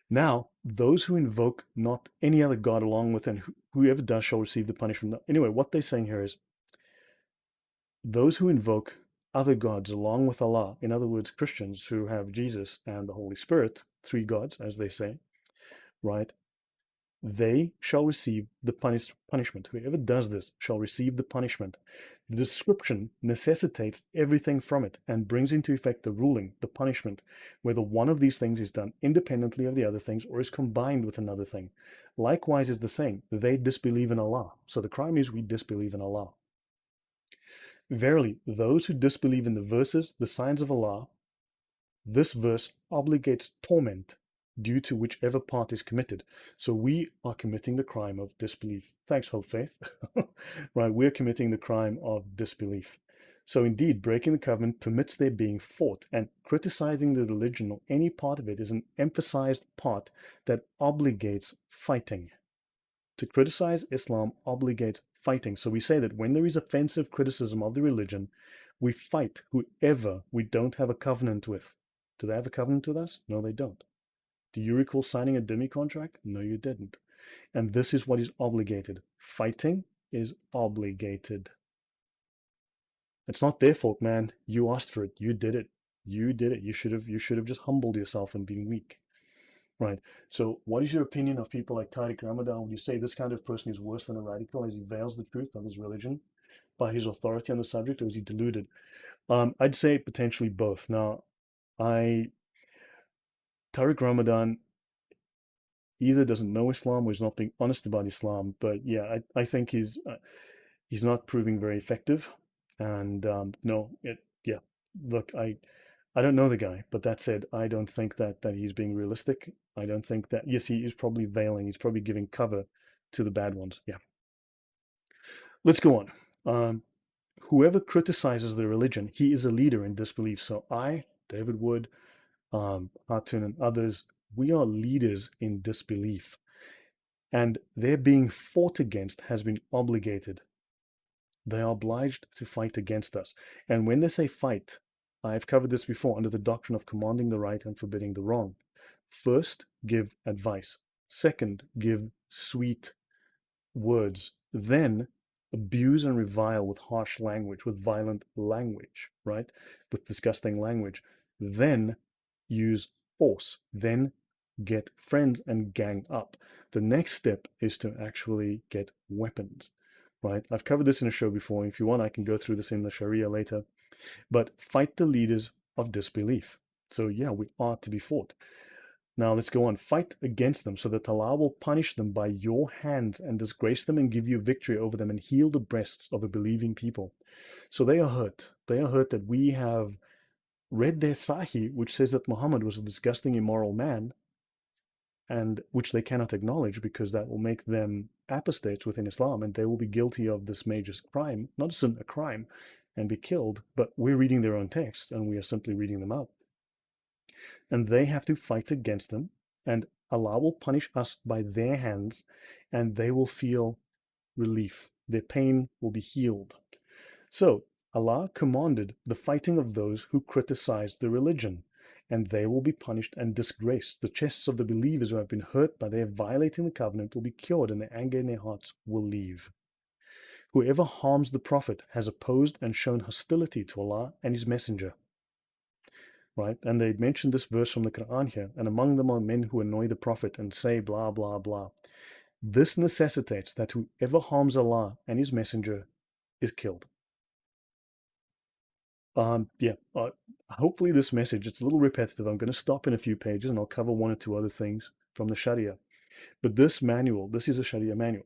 Now, those who invoke not any other God along with him, whoever does shall receive the punishment. Anyway, what they're saying here is those who invoke other gods along with Allah, in other words, Christians who have Jesus and the Holy Spirit, three gods, as they say, right? They shall receive the punishment. Whoever does this shall receive the punishment. The description necessitates everything from it and brings into effect the ruling, the punishment, whether one of these things is done independently of the other things or is combined with another thing. Likewise is the same. They disbelieve in Allah. So the crime is we disbelieve in Allah. Verily, those who disbelieve in the verses, the signs of Allah, this verse obligates torment due to whichever part is committed. So we are committing the crime of disbelief. Thanks, Hope Faith. Right, we're committing the crime of disbelief. So indeed, breaking the covenant permits their being fought, and criticizing the religion or any part of it is an emphasized part that obligates fighting. To criticize Islam obligates fighting. So we say that when there is offensive criticism of the religion, we fight whoever we don't have a covenant with. Do they have a covenant with us? No, they don't. Do you recall signing a demi contract? No, you didn't. And this is what is obligated. Fighting is obligated. It's not their fault, man. You asked for it. You did it. You did it. You should have just humbled yourself and been weak. Right. So what is your opinion of people like Tariq Ramadan? Would you say this kind of person is worse than a radical as he veils the truth of his religion by his authority on the subject, or is he deluded? I'd say potentially both. Now, Tariq Ramadan either doesn't know Islam or is not being honest about Islam. But yeah, I think he's not proving very effective. And no, yeah. Look, I don't know the guy, but that said, I don't think that he's being realistic. I don't think that. Yes, he is probably veiling. He's probably giving cover to the bad ones. Yeah. Let's go on. Whoever criticizes the religion, he is a leader in disbelief. So David Wood, Hatun, and others, we are leaders in disbelief, and their being fought against has been obligated. They are obliged to fight against us. And when they say fight, I've covered this before under the doctrine of commanding the right and forbidding the wrong. First, give advice. Second, give sweet words. Then, abuse and revile with harsh language, with violent language, right? With disgusting language. Then, use force. Then, get friends and gang up. The next step is to actually get weapons, right? I've covered this in a show before. If you want, I can go through this in the Sharia later. But fight the leaders of disbelief. So yeah, we are to be fought. Now let's go on. Fight against them so that Allah will punish them by your hands and disgrace them and give you victory over them and heal the breasts of a believing people. So they are hurt. They are hurt that we have read their Sahih, which says that Muhammad was a disgusting, immoral man, and which they cannot acknowledge because that will make them apostates within Islam and they will be guilty of this major crime, not just a crime, and be killed. But we're reading their own text and we are simply reading them out. And they have to fight against them, and Allah will punish us by their hands, and they will feel relief. Their pain will be healed. So Allah commanded the fighting of those who criticize the religion, and they will be punished and disgraced. The chests of the believers who have been hurt by their violating the covenant will be cured, and their anger in their hearts will leave. Whoever harms the Prophet has opposed and shown hostility to Allah and His Messenger. Right? And they mentioned this verse from the Quran here, and among them are men who annoy the Prophet and say blah, blah, blah. This necessitates that whoever harms Allah and His Messenger is killed. Hopefully this message, it's a little repetitive. I'm going to stop in a few pages and I'll cover one or two other things from the Sharia. But this manual, this is a Sharia manual.